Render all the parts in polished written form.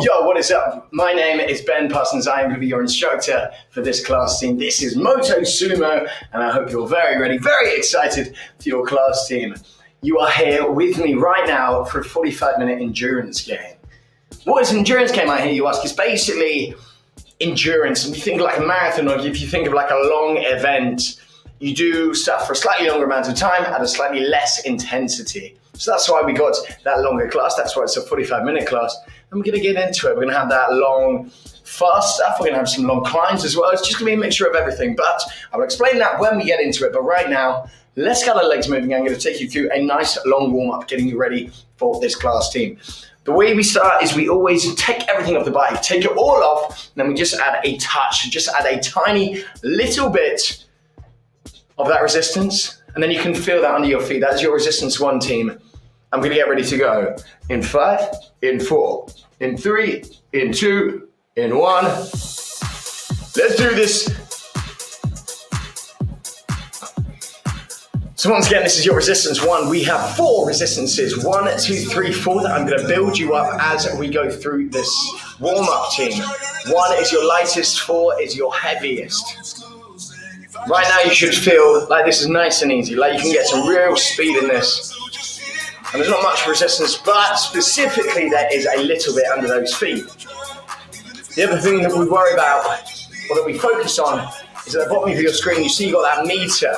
Yo, what is up? My name is Ben Parsons. I am going to be your instructor for this class team. This is Motosumo, and I hope you're very ready, very excited for your class team. You are here with me right now for a 45-minute endurance game. What is an endurance game, I hear you ask? It's basically endurance. If you think of like a marathon, or if you think of like a long event, you do stuff for a slightly longer amount of time at a slightly less intensity. So that's why we got that longer class. That's why it's a 45-minute class. And we're going to get into it. We're going to have that long, fast stuff. We're going to have some long climbs as well. It's just going to be a mixture of everything. But I will explain that when we get into it. But right now, let's get our legs moving. I'm going to take you through a nice long warm-up, getting you ready for this class team. The way we start is we always take everything off the bike, take it all off, and then we just add a touch, just add a tiny little bit of that resistance. And then you can feel that under your feet. That's your resistance one, team. I'm going to get ready to go in 5, in 4, in 3, in 2, in 1. Let's do this. So once again, this is your resistance one. We have 4 resistances. 1, 2, 3, 4 that I'm going to build you up as we go through this warm-up, team. 1 is your lightest, 4 is your heaviest. Right now you should feel like this is nice and easy, like you can get some real speed in this. And there's not much resistance, but specifically there is a little bit under those feet. The other thing that we worry about, or that we focus on, is at the bottom of your screen, you see you've got that meter.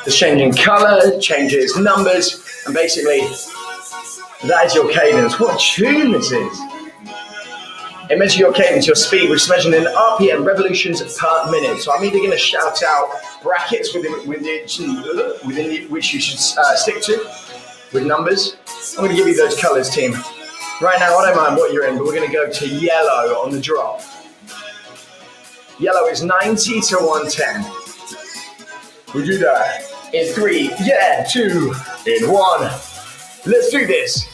It's changing color, changes numbers, and basically that is your cadence. What a tune this is. It measures your cadence, your speed, which is measured in RPM, revolutions per minute. So I'm either going to shout out brackets within which you should stick to, with numbers. I'm going to give you those colors, team. Right now, I don't mind what you're in, but we're going to go to yellow on the drop. Yellow is 90 to 110. We do that in 3, 2, in 1. Let's do this.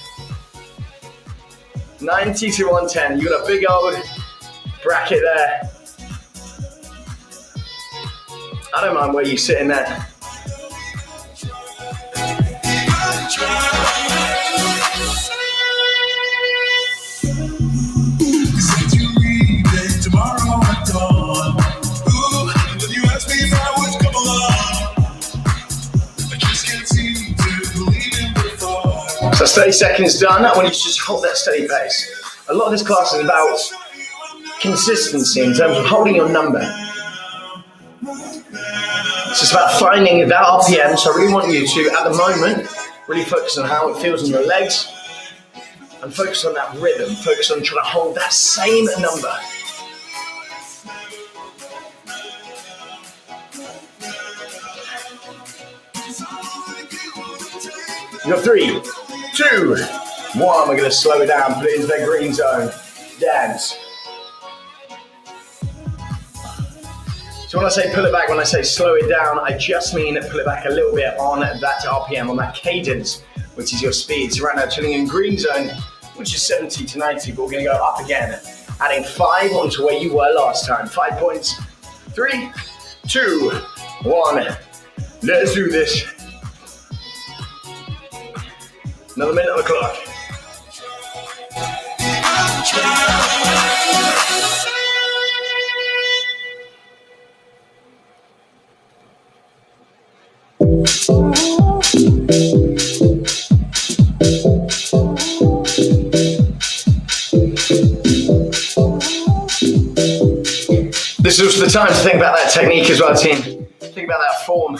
90 to 110. You got a big old bracket there. I don't mind where you sit in there. So 30 seconds done. I want you to just hold that steady pace. A lot of this class is about consistency in terms of holding your number. It's just about finding that RPM. So I really want you to, at the moment, really focus on how it feels in your legs and focus on that rhythm. Focus on trying to hold that same number. You got 3, 2, 1. We're going to slow it down, put it into that green zone. Dance. So when I say pull it back, when I say slow it down, I just mean pull it back a little bit on that RPM, on that cadence, which is your speed. So right now, chilling in green zone, which is 70 to 90, but we're going to go up again. Adding 5 onto where you were last time. 5 points. 3, 2, 1. Let's do this. Another minute on the clock. This is the time to think about that technique as well, team. Think about that form.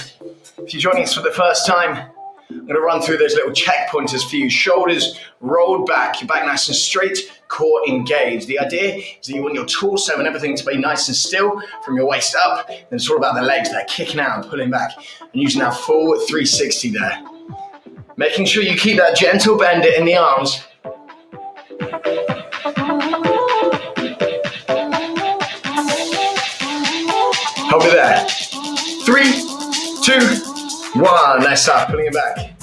If you're joining us for the first time, I'm going to run through those little checkpointers for you. Shoulders rolled back, your back nice and straight, core engaged. The idea is that you want your torso and everything to be nice and still from your waist up. And it's all about the legs there, kicking out and pulling back. And using that full 360 there. Making sure you keep that gentle bend in the arms. Hold it there. 3, 2, 1, nice start, pulling it back.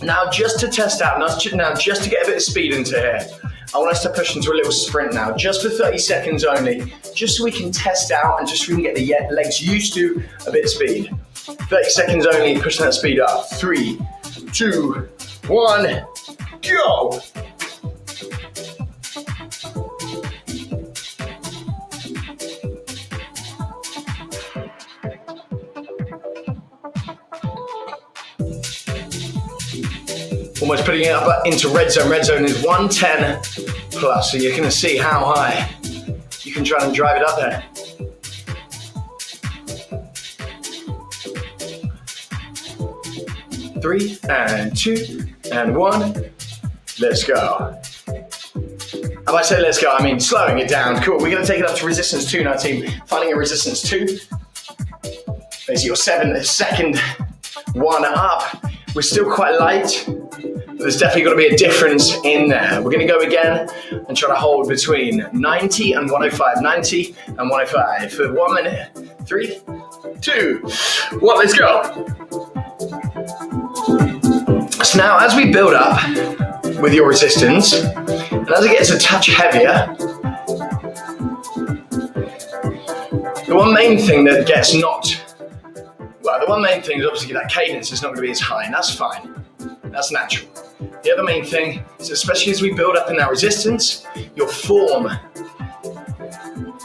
Now just to test out, now just to get a bit of speed into here, I want us to push into a little sprint now, just for 30 seconds only, just so we can test out and just so we can get the legs used to a bit of speed. 30 seconds only, pushing that speed up. 3, 2, 1, go! Almost putting it up into red zone. Red zone is 110 plus, so you're gonna see how high you can try and drive it up there. 3 and 2 and 1. Let's go. And by say let's go, I mean slowing it down. Cool, we're gonna take it up to resistance 2 now, team. Finding a resistance 2. There's your second one up. We're still quite light. There's definitely got to be a difference in there. We're going to go again and try to hold between 90 and 105. 90 and 105 for 1 minute. 3, 2, 1, let's go. So now as we build up with your resistance, and as it gets a touch heavier, the one main thing that gets knocked, well, the one main thing is obviously that cadence is not going to be as high, and that's fine. That's natural. The other main thing is, especially as we build up in that resistance, your form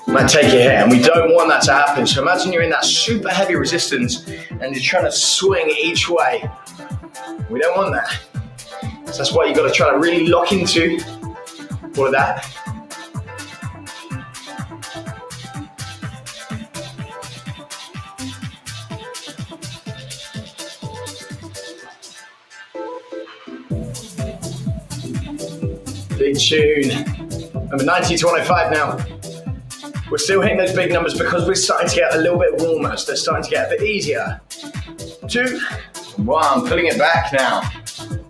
might take you here, and we don't want that to happen. So imagine you're in that super heavy resistance and you're trying to swing each way. We don't want that. So that's why you've got to try to really lock into all of that. Big tune. Number 90 to 105 now. We're still hitting those big numbers because we're starting to get a little bit warmer, so they're starting to get a bit easier. 2, 1, pulling it back now.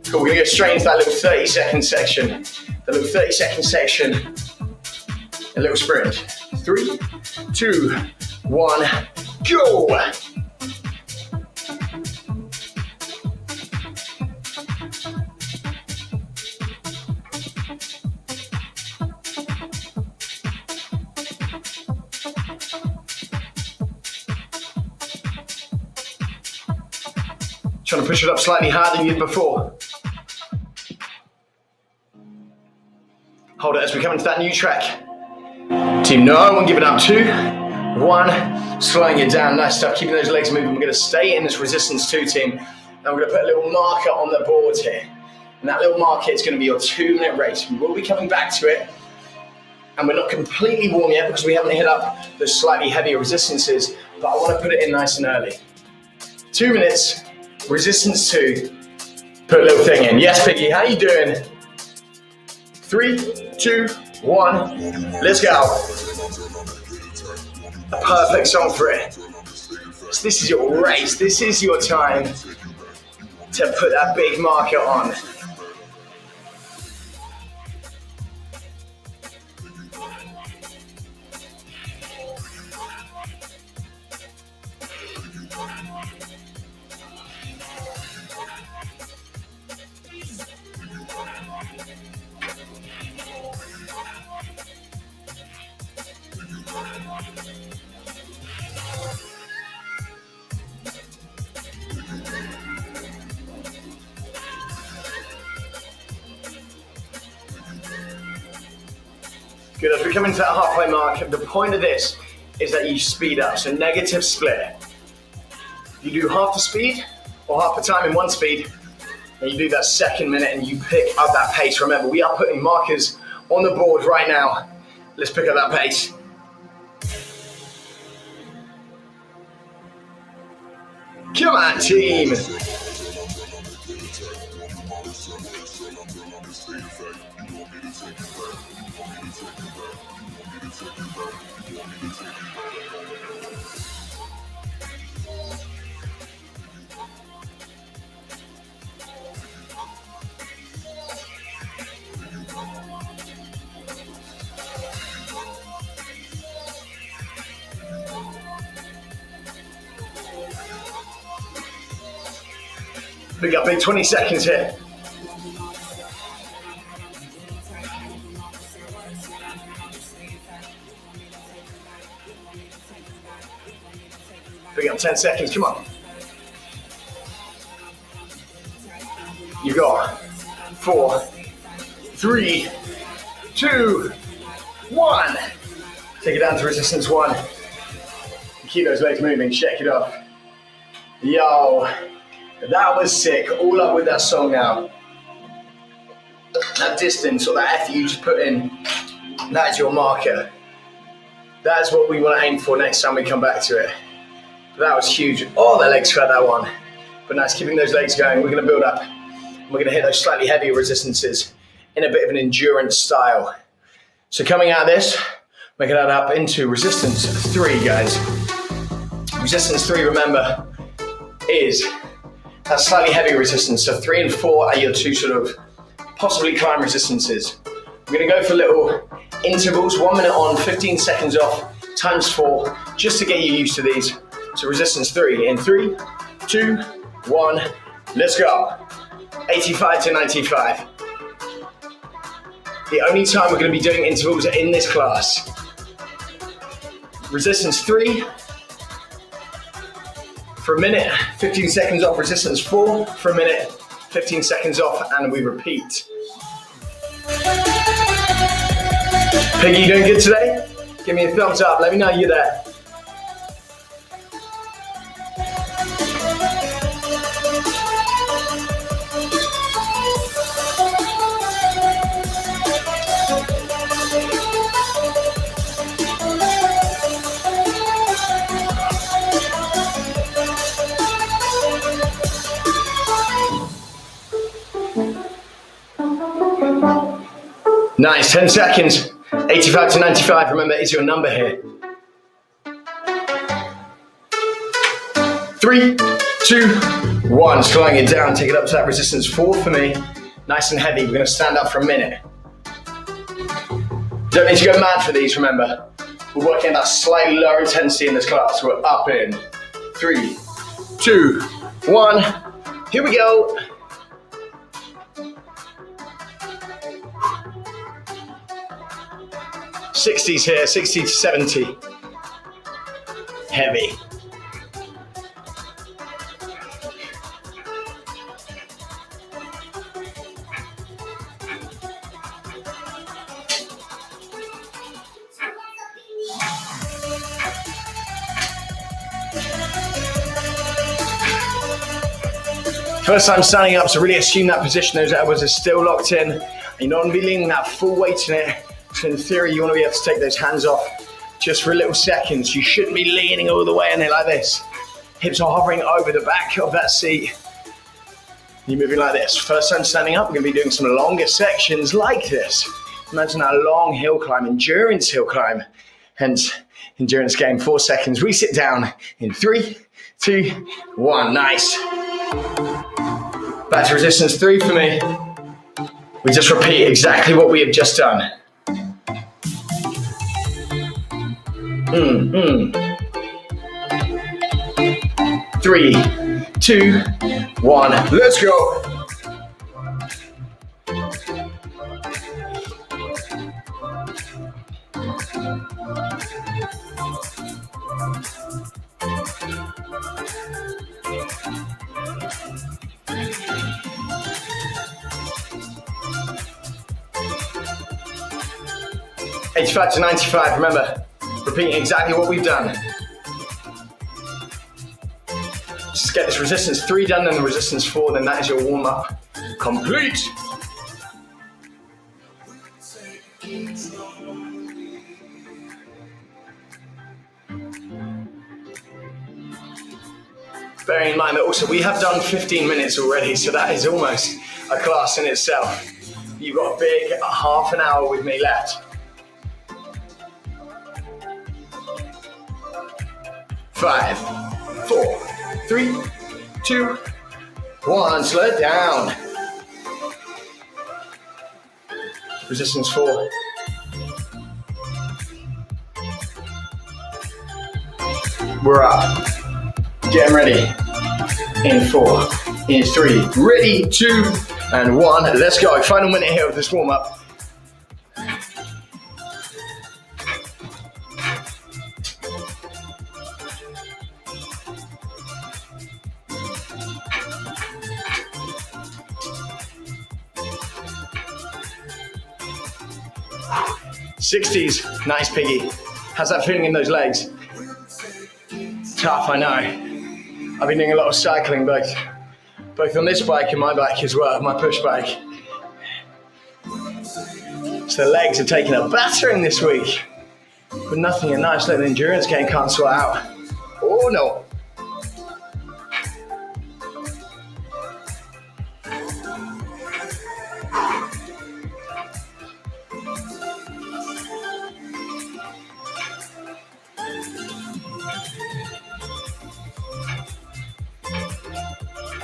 Cool, we're gonna go straight into that little 30-second section. The little 30-second section, a little sprint. 3, 2, 1, go! Trying to push it up slightly harder than you did before. Hold it as we come into that new track. Team, no one giving up. 2, 1, slowing it down. Nice stuff, keeping those legs moving. We're gonna stay in this resistance 2, team. And we're gonna put a little marker on the board here. And that little marker is gonna be your 2-minute race. We will be coming back to it. And we're not completely warm yet because we haven't hit up those slightly heavier resistances, but I wanna put it in nice and early. 2 minutes. Resistance 2, put a little thing in. Yes, Piggy, how you doing? 3, 2, 1, let's go. A perfect song for it. So this is your race, this is your time to put that big marker on. Good, as we come into that halfway mark, the point of this is that you speed up, so negative split. You do half the speed or half the time in one speed, and you do that second minute and you pick up that pace. Remember, we are putting markers on the board right now. Let's pick up that pace. Come on, team. We got big 20 seconds here. Big up 10 seconds, come on. You got 4, 3, 2, 1. Take it down to resistance 1. Keep those legs moving, shake it off. Yo. That was sick. All up with that song now. that distance or that effort you just put in, that is your marker. That's what we want to aim for next time we come back to it. But that was huge. Oh, the legs felt that one. But nice, keeping those legs going. We're going to build up. We're going to hit those slightly heavier resistances in a bit of an endurance style. So coming out of this, we're going to add up into resistance 3, guys. Resistance 3, remember, is that slightly heavier resistance. So 3 and 4 are your two sort of possibly climb resistances. We're going to go for little intervals, 1 minute on, 15 seconds off, times 4, just to get you used to these. So resistance 3 in 3, 2, 1, let's go. 85 to 95. The only time we're going to be doing intervals in this class. Resistance 3 for a minute, 15 seconds off. Resistance 4 for a minute, 15 seconds off, and we repeat. Piggy, you doing good today? Give me a thumbs up, let me know you're there. Nice, 10 seconds. 85 to 95, remember, is your number here. 3, 2, 1. Slowing it down, take it up to that resistance 4 for me. Nice and heavy, we're gonna stand up for a minute. Don't need to go mad for these, remember. We're working at that slightly lower intensity in this class. We're up in 3, 2, 1. Here we go. '60s here, 60 to 70. Heavy. First time standing up, so really assume that position, those elbows are still locked in. You're not gonna be leaning that full weight in it. So in theory, you want to be able to take those hands off just for a little seconds. You shouldn't be leaning all the way in it like this. Hips are hovering over the back of that seat. You're moving like this. First time standing up, we're going to be doing some longer sections like this. Imagine that long hill climb, endurance hill climb. Hence, endurance game, 4 seconds. We sit down in 3, 2, 1. Nice. Back to resistance 3 for me. We just repeat exactly what we have just done. 3, 2, 1, let's go. '85 to 95, remember, repeating exactly what we've done. Just get this resistance 3 done and the resistance 4, then that is your warm-up complete. Bearing in mind that also we have done 15 minutes already, so that is almost a class in itself. You've got a big half an hour with me left. 5, 4, 3, 2, 1. Slow it down. Resistance 4. We're up. Getting ready. In 4, in 3, ready, 2, and 1. Let's go. Final minute here of this warm up. '60s, nice piggy. How's that feeling in those legs? Tough, I know. I've been doing a lot of cycling, both on this bike and my bike as well, my push bike. So the legs are taking a battering this week. But nothing a nice little endurance game can't sort out. Oh no.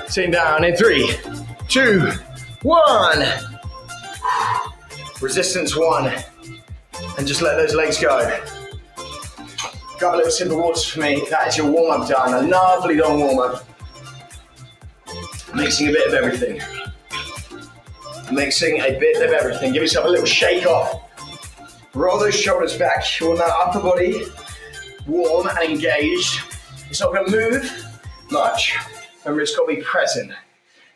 Sitting down in 3, 2, 1. Resistance 1. And just let those legs go. Grab a little sip of water for me. That is your warm-up done. A lovely long warm-up. Mixing a bit of everything. Mixing a bit of everything. Give yourself a little shake off. Roll those shoulders back. You want that upper body warm and engaged. It's not going to move much. Remember, it's got to be present.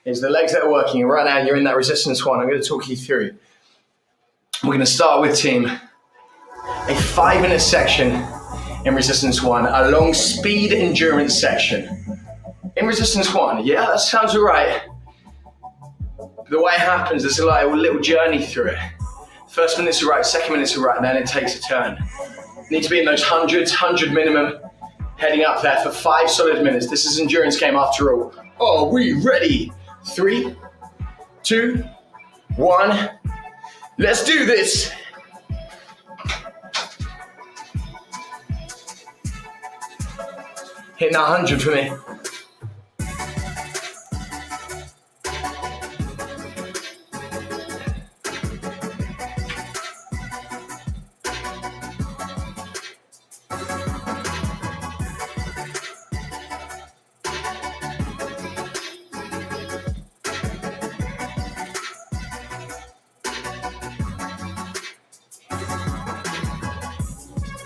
It's the legs that are working. Right now, you're in that resistance 1. I'm going to talk you through. We're going to start with team. A 5-minute section in resistance 1. A long speed endurance section. In resistance 1. Yeah, that sounds all right. The way it happens is like a little journey through it. First minute's all right, second minute's all right, and then it takes a turn. Need to be in those hundreds, 100 minimum. Heading up there for 5 solid minutes. This is an endurance game after all. Are we ready? 3, 2, 1. Let's do this. Hitting 100 for me.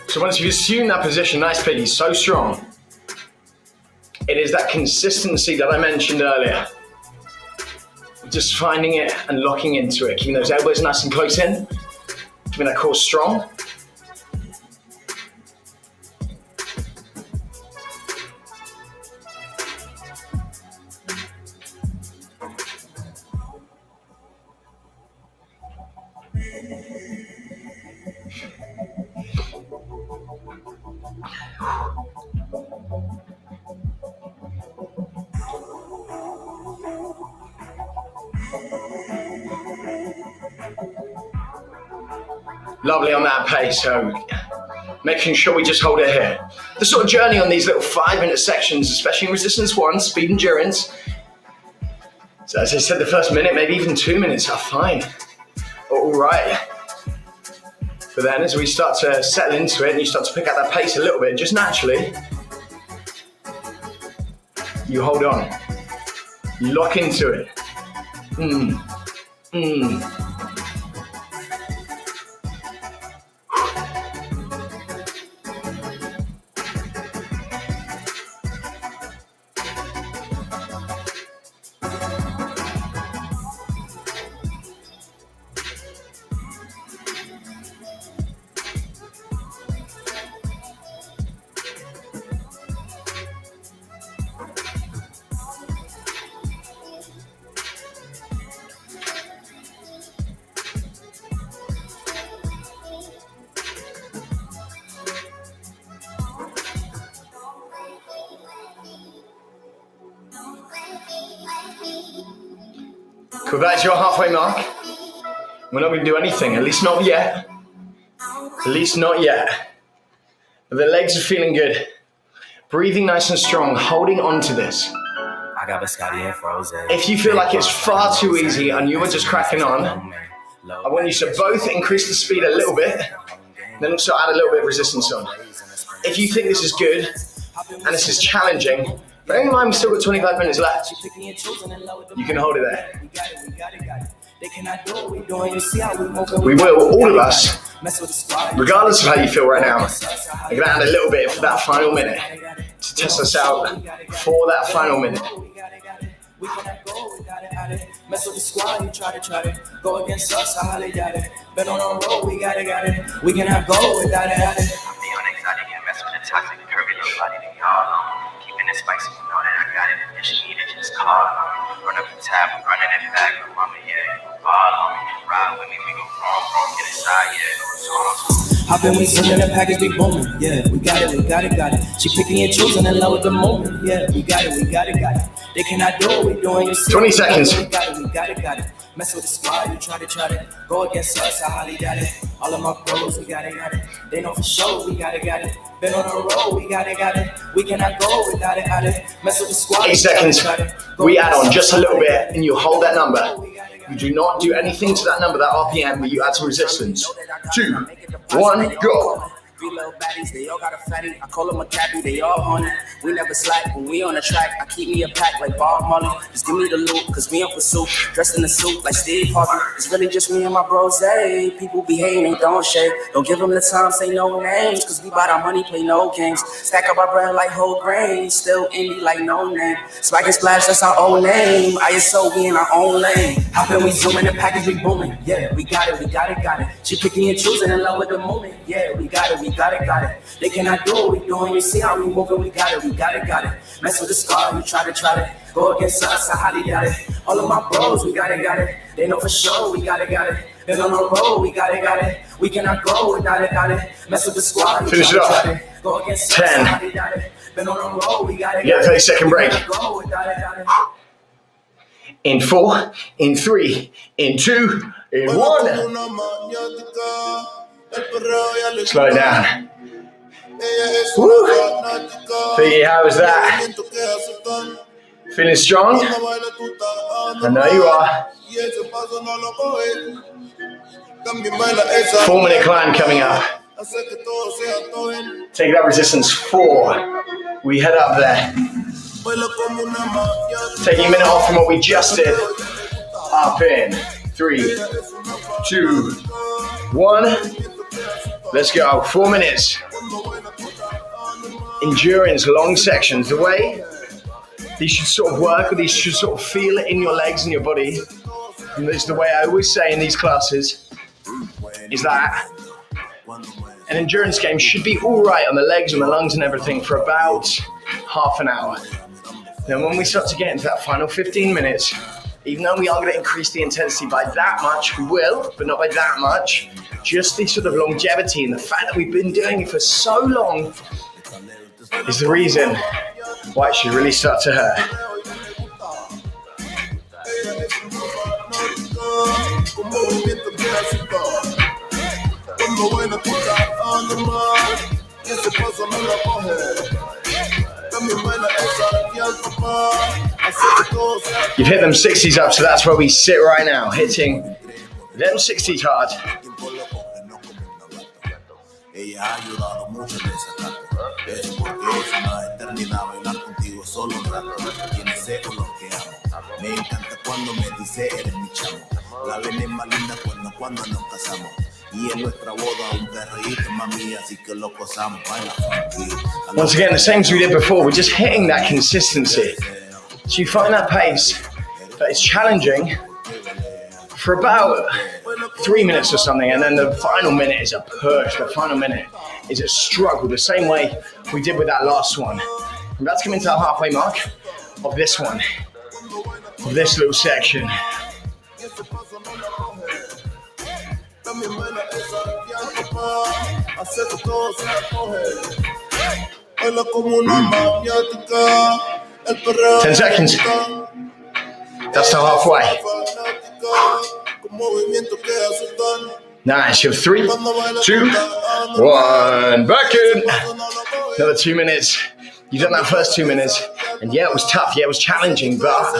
So once you've assumed that position, nice piggy, so strong. It is that consistency that I mentioned earlier. Just finding it and locking into it, keeping those elbows nice and close in, keeping that core strong. Lovely on that pace, so making sure we just hold it here. The sort of journey on these little 5-minute sections, especially in resistance 1, speed endurance. So as I said, the first minute, maybe even 2 minutes are fine, all right. But then as we start to settle into it and you start to pick up that pace a little bit, just naturally, you hold on, you lock into it. Cool, that's your halfway mark. We're not going to do anything, at least not yet. At least not yet. But the legs are feeling good. Breathing nice and strong, holding on to this. If you feel like it's far too easy and you were just cracking on, I want you to both increase the speed a little bit, then also add a little bit of resistance on. If you think this is good and this is challenging, bearing in mind we've still got 25 minutes left, you can hold it there. We will, all of us, regardless of how you feel right now, are going to add a little bit for that final minute to test us out for that final minute. We cannot go without it. Mess with the squad, you try to go against us, I highly doubt it. Bet on our road, we got it. We cannot go without it. I'm the unexotic and mess with the toxic, curvy little body that y'all keeping it spicy, you know that I got it. If she need it, just call. Run up the tab, running it back. Mama, yeah, you ball on me. Ride with me, we go wrong, get it Hoppin', we singing the package, we booming. Yeah, we got it, got it. She picking and choosing in love with the moment. Yeah, we got it, got it. They cannot do what we doing. You see 20 seconds. We got it. Mess with the squad, you try to go against us. I highly doubt it. All of my bros, we got it. They know for sure, we got it. Been on the road, we got it. We cannot go without it. Mess with the squad. 8 seconds. We add on just a little bit, and you hold that number. You do not do anything to that number, that RPM, but you add some resistance. 2, 1, go. Three little baddies, they all got a fatty. I call them a cabbie, they all on it. We never slack when we on the track. I keep me a pack like Bob Marley. Just give me the loot, cause we on pursuit. Dressed in the suit like Steve Harvey. It's really just me and my bros, hey. People be hating, they don't shake. Don't give them the time, say no names. Cause we bout our money, play no games. Stack up our bread like whole grain. Still indie like no name. Swag and splash, that's our own name. ISO, we in our own lane. How can we zoom in the package, we booming? Yeah, we got it. She picking and choosing in love with the moment. Yeah, we got it. They cannot do what we doing. You see how we moving, we got it. Mess with the scar, you try to go against us, I highly doubt it. All of my bros, we got it. They know for sure, we got it. Been on the road, we got it. We cannot go without it. Mess with the squad, you finish it off. Go against 10. us, I highly doubt it. Been on the road, we got it. Yeah, 30-second break. In 4, in 3, in 2, in 1. Slow it down. Woo. Figgy, how was that? Feeling strong? I know you are. 4-minute climb coming up. Take that resistance. 4. We head up there. Taking a minute off from what we just did. Up in 3, 2, 1. Let's go. 4 minutes. Endurance, long sections. The way these should sort of work, or these should sort of feel it in your legs and your body. And it's the way I always say in these classes, is that an endurance game should be all right on the legs and the lungs and everything for about half an hour. Then when we start to get into that final 15 minutes, even though we are going to increase the intensity by that much, we will, but not by that much. Just the sort of longevity and the fact that we've been doing it for so long is the reason why it should really start to hurt. You've hit them 60s up, so that's where we sit right now, hitting them 60s hard. Once again, the same as we did before, we're just hitting that consistency. So you find that pace that is challenging for about 3 minutes or something, and then the final minute is a push. The final minute is a struggle, the same way we did with that last one. I'm about to come into the halfway mark of this one, of this little section. Ten seconds. That's still halfway. Nice. You have 3, 2, 1. Back in. Another 2 minutes. You've done that first 2 minutes, and yeah, it was tough. Yeah, it was challenging, but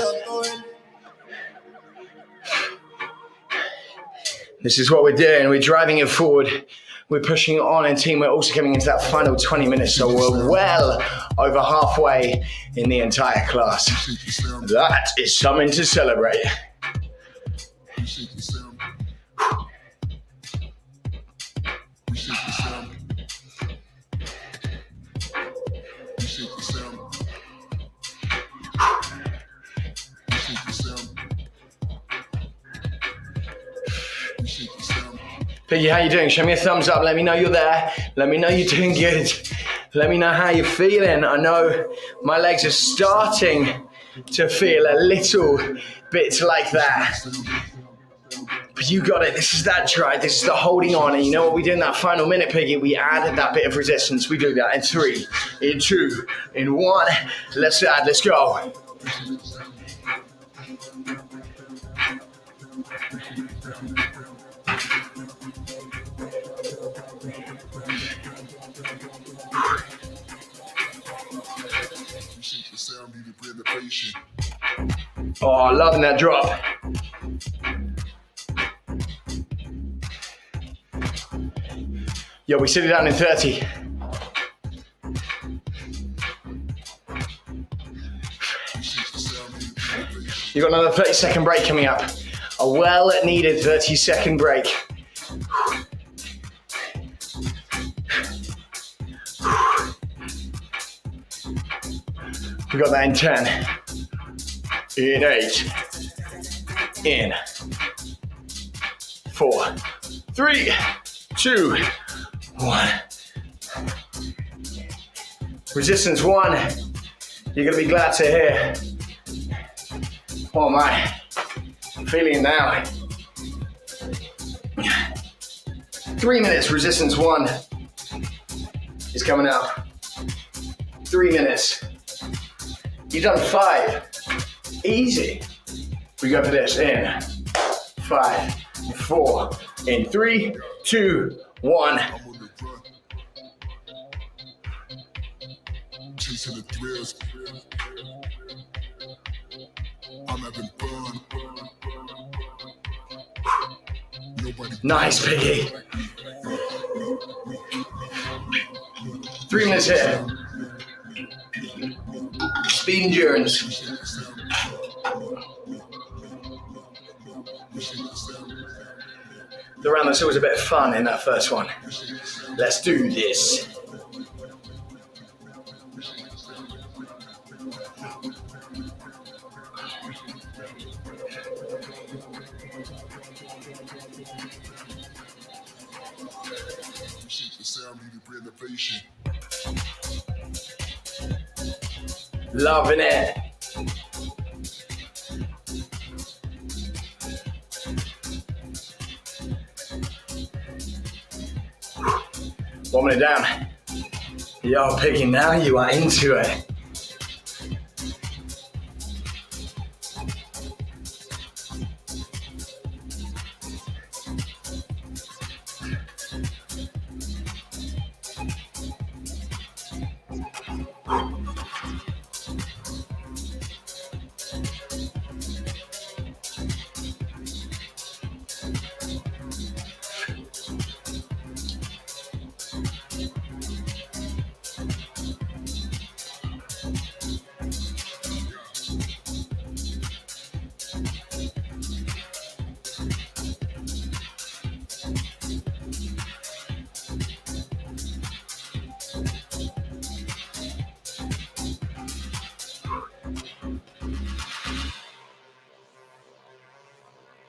this is what we're doing. We're driving it forward. We're pushing it on, and team, we're also coming into that final 20 minutes, so we're well over halfway in the entire class. That is something to celebrate. Piggy, how you doing? Show me a thumbs up. Let me know you're there. Let me know you're doing good. Let me know how you're feeling. I know my legs are starting to feel a little bit like that. But you got it. This is that try. This is the holding on. And you know what we do in that final minute, Piggy? We add that bit of resistance. We do that in 3, in 2, in 1. Let's add. Let's go. Oh, loving that drop. Yo, we sit it down in 30. You've got another 30-second break coming up. A well-needed 30-second break. We got that in 10. In 8. In 4, 3, 2, 1. Resistance 1. You're gonna be glad to hear. Oh my, I'm feeling it now. 3 minutes, resistance 1 is coming up. 3 minutes. You've done 5. Easy. We go for this in 5, 4, in 3, 2, 1. Chasing the thrills. I'm having fun. Nice, Piggy. 3 minutes here. Speed endurance. The round that's always a bit of fun in that first one. Let's do this. Loving it. Warming it down. Yo, Piggy, now you are into it.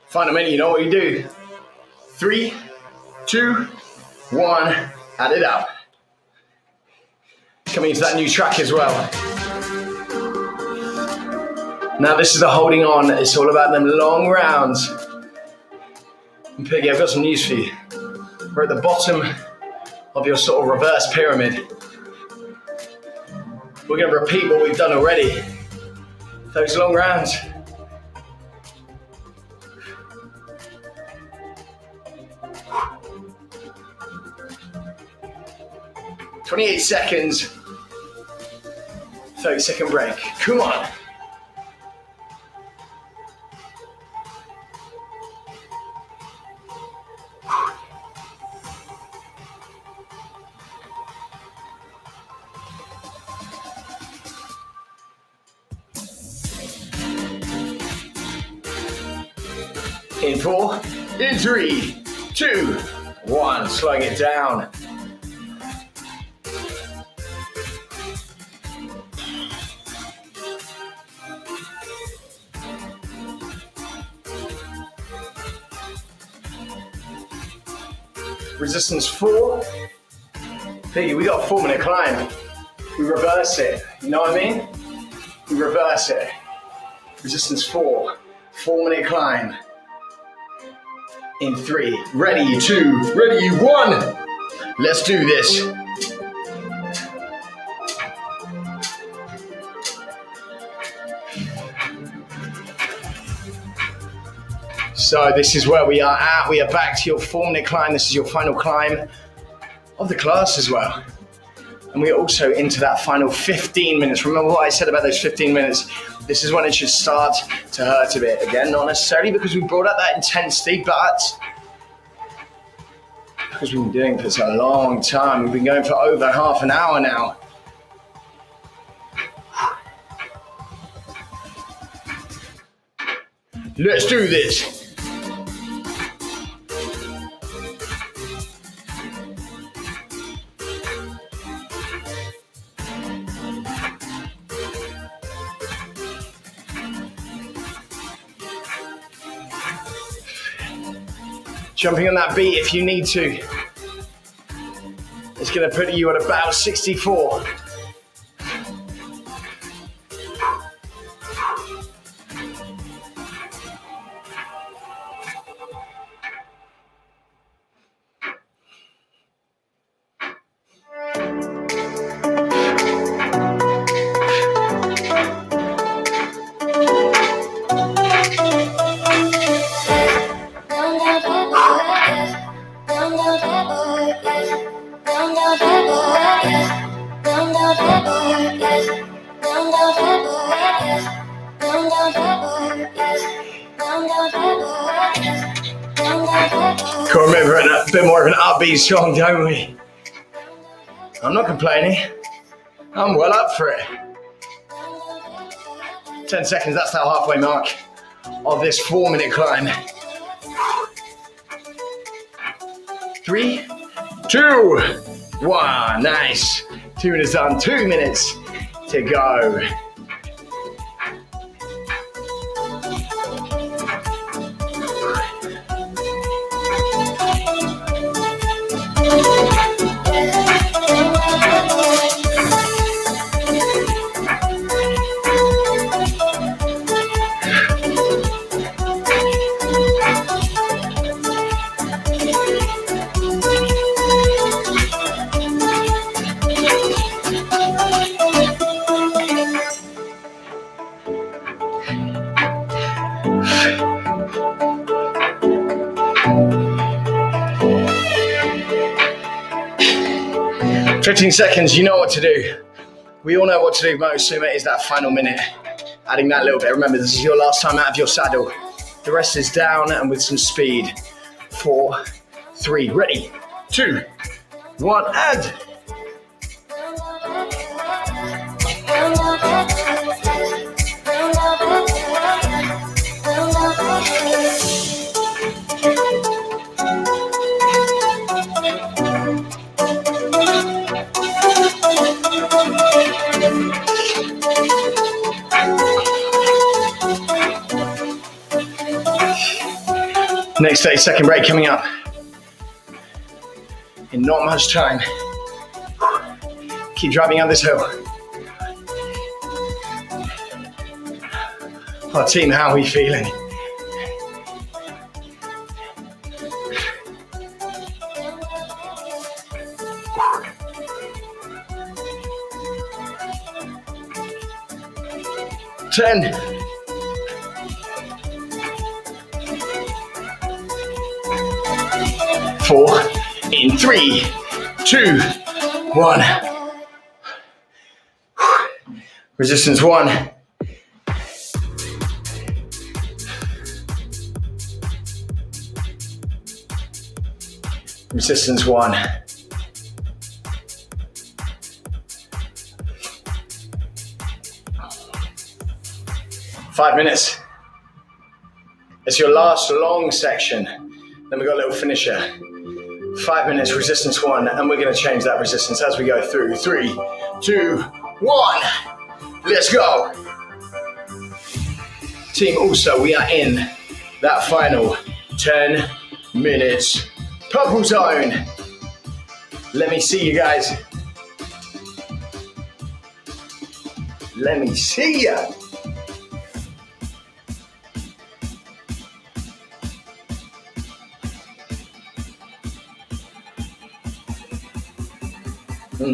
Final minute, you know what you do. 3, 2, 1, add it up. Coming into that new track as well. Now this is the holding on. It's all about them long rounds. And Piggy, I've got some news for you. We're at the bottom of your sort of reverse pyramid. We're going to repeat what we've done already. Those long rounds. "28 seconds, 30-second break. Come on. In 4, in 3, 2, 1, slowing it down. Resistance 4. Piggy, we got a 4-minute climb. We reverse it. You know what I mean? We reverse it. Resistance 4. 4-minute climb. In 3, ready, 2, ready, 1. Let's do this. So this is where we are at. We are back to your 4-minute climb. This is your final climb of the class as well. And we're also into that final 15 minutes. Remember what I said about those 15 minutes? This is when it should start to hurt a bit. Again, not necessarily because we brought out that intensity, but because we've been doing it for such a long time. We've been going for over half an hour now. Let's do this. Jumping on that beat if you need to. It's going to put you at about 64. Got to remember a bit more of an upbeat song, don't we? I'm not complaining. I'm well up for it. 10 seconds, that's our halfway mark of this 4-minute climb. 3, 2, 1, nice. 2 minutes done, 2 minutes to go. "15 seconds, you know what to do." We all know what to do. Motosumo is that final minute. Adding that little bit. Remember, this is your last time out of your saddle. The rest is down and with some speed. 4, 3, ready, 2, 1, and. Next 30-second break coming up in not much time. Keep driving up this hill. Our team, how are we feeling? Ten. 4, in 3, 2, 1. Resistance 1. Resistance 1. Five minutes. It's your last long section. Then we got a little finisher. 5 minutes, resistance 1, and we're going to change that resistance as we go through. 3, 2, 1. Let's go. Team, also, we are in that final 10 minutes. Purple zone. Let me see you guys. Let me see ya. So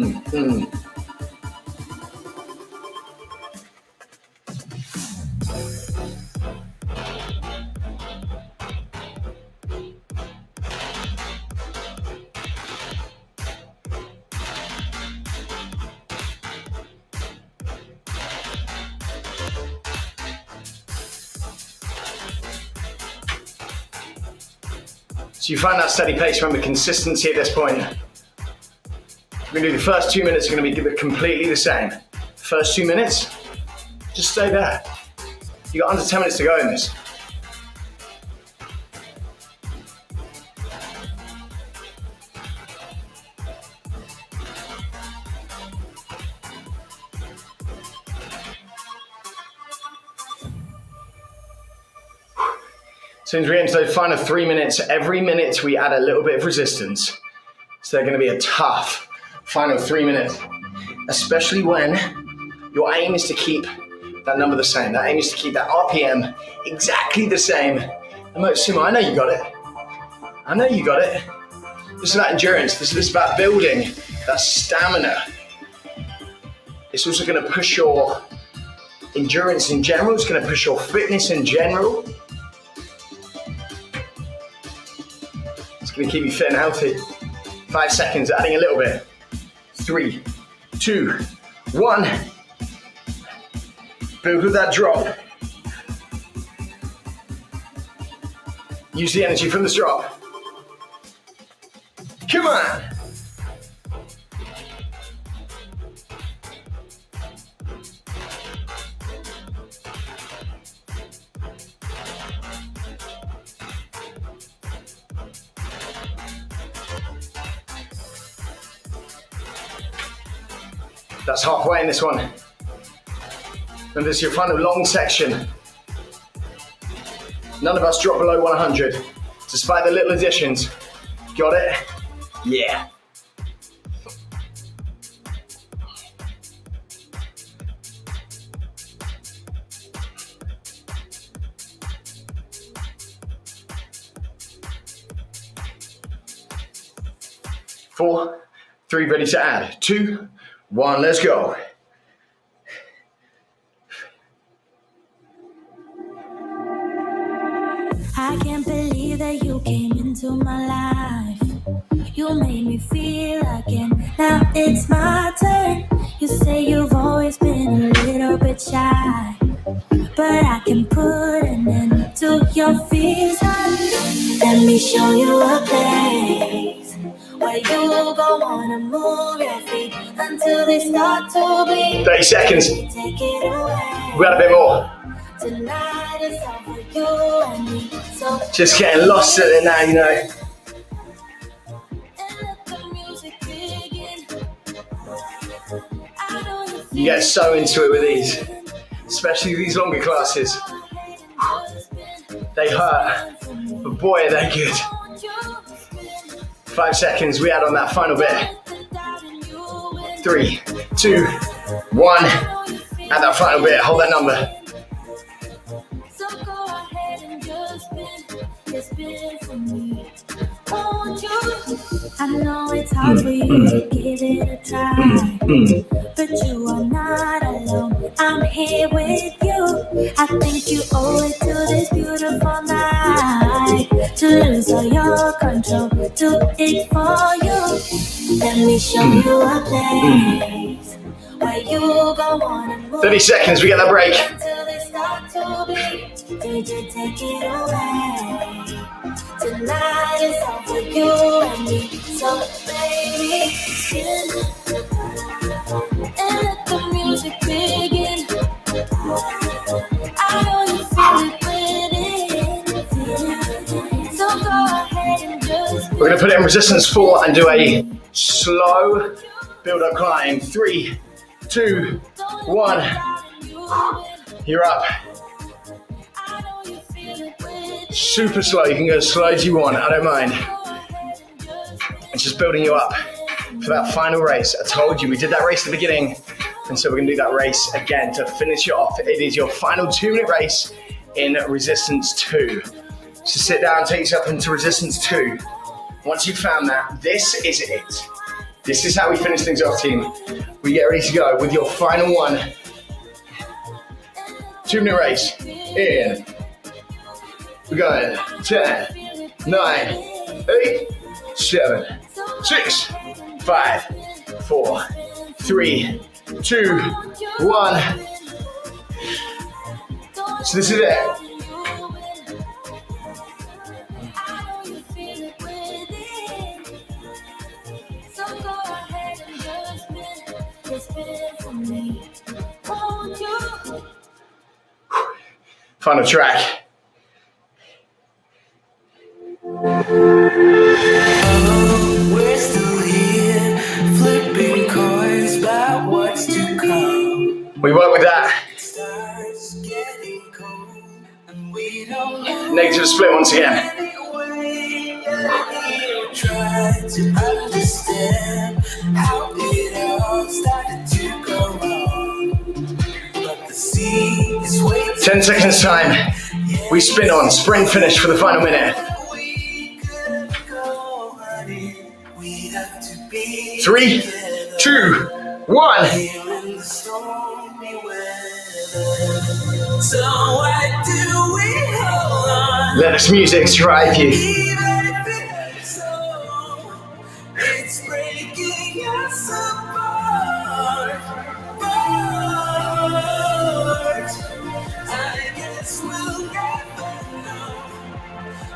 you find that steady pace. Remember, consistency at this point. We're gonna do the first 2 minutes are gonna be completely the same. First 2 minutes, just stay there. You got under 10 minutes to go in this. As soon as we get into those final 3 minutes, every minute we add a little bit of resistance. So they're gonna be a tough final 3 minutes, especially when your aim is to keep that number the same. That aim is to keep that RPM exactly the same. And Motosumo, I know you got it. I know you got it. This is about endurance. This is about building that stamina. It's also gonna push your endurance in general. It's gonna push your fitness in general. It's gonna keep you fit and healthy. 5 seconds, adding a little bit. 3, 2, 1. Build with that drop. Use the energy from this drop. Come on. That's halfway in this one. And this is your final long section. None of us drop below 100, despite the little additions. Got it? Yeah. Four, 3, ready to add. 2, 1, let's go. I can't believe that you came into my life. You made me feel again. Now it's my turn. You say you've always been a little bit shy, but I can put an end to your fears. Let me show you a place where you go wanna move your feet until they start to bleed. 30 seconds. Take it away. We got a bit more. Tonight is all for you and me. So Just getting lost at it now, you know. You get so into it with these, especially these longer classes. They hurt, but boy are they good. 5 seconds, we add on that final bit. 3, 2, 1. Add that final bit, hold that number. I know it's hard for you to give it a try, but you are not alone. I'm here with you. I think you owe it to this beautiful night to lose all your control, do it for you. Let me show you a place where you go wanna move. 30 seconds, we get that break. Until they start to bleed. Did you take it away? Tonight is all for you and me. So baby, spin and let the music begin. I know you feel it within. So go ahead and just We're gonna put it in resistance 4 and do a slow build-up climb. 3, 2, 1. You're up. Super slow, you can go as slow as you want, I don't mind. It's just building you up for that final race. I told you, we did that race at the beginning, and so we're gonna do that race again to finish it off. It is your final 2-minute race in resistance 2. So sit down, take yourself into resistance 2. Once you've found that, this is it. This is how we finish things off, team. We get ready to go with your final one. 2-minute race. In. We're going 10, 9, 8, 7, 6, 5, 4, 3, 2, 1. So this is it. Final track. We're still here, flipping coins about what's to come. We work with that. Starts getting cold, and we don't know. Negative split once again. Try to understand how it all started to go wrong, but the sea is waiting. 10 seconds time. We spin on, sprint finish for the final minute. 3, 2, 1. So why do we hold on? Let this music drive you. Even if it hurts so, it's breaking us apart. I guess we'll never know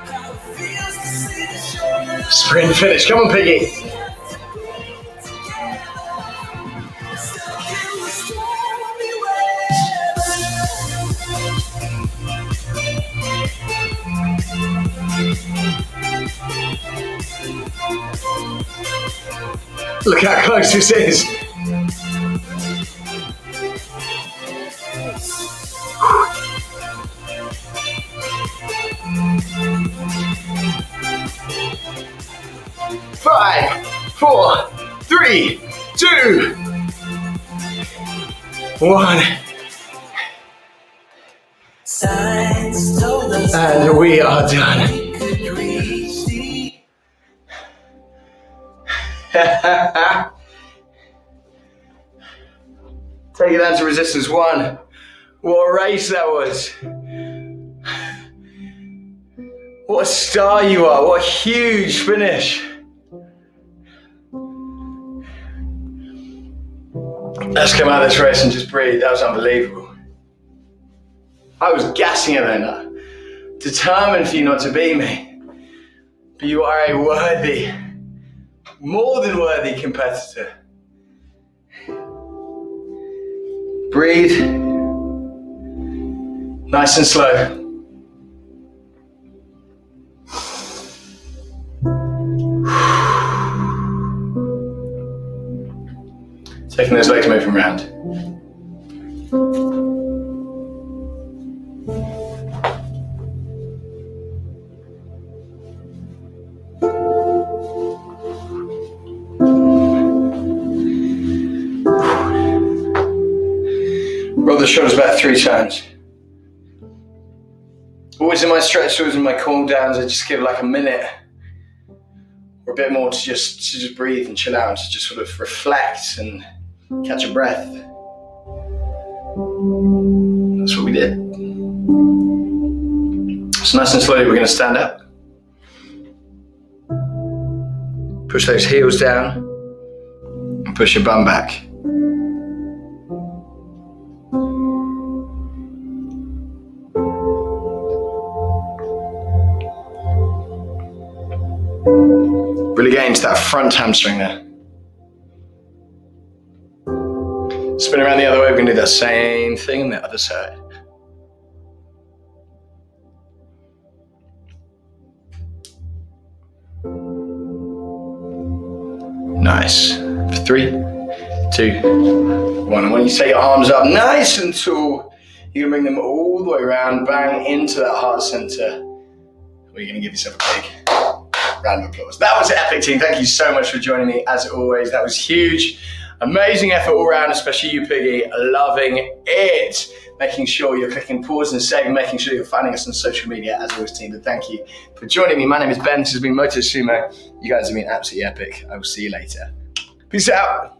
how it feels to see the shore. Sprint finish. Come on, Piggy. Look how close this is. Five, 4, 3, 2, 1. And we are done. Take it down to resistance 1. What a race that was. What a star you are. What a huge finish. Let's come out of this race and just breathe. That was unbelievable. I was gassing it then, determined for you not to beat me. But you are a worthy, more than worthy competitor. Breathe. Nice and slow. Taking those legs moving around. Roll the shoulders back 3 times. Always in my stretch, always in my cool downs, I just give like a minute or a bit more to just breathe and chill out, to just sort of reflect and catch a breath. That's what we did. So nice and slowly we're going to stand up. Push those heels down and push your bum back. Really get into that front hamstring there. Spin around the other way, we're going to do that same thing on the other side. Nice. 3, 2, 1. And when you take your arms up nice and tall, you're going to bring them all the way around, bang into that heart center. We're going to give yourself a big round of applause. That was epic, team. Thank you so much for joining me, as always. That was huge. Amazing effort all around, especially you, Piggy. Loving it. Making sure you're clicking pause and save, and making sure you're finding us on social media, as always, team. But thank you for joining me. My name is Ben. This has been Motosumo. You guys have been absolutely epic. I will see you later. Peace out.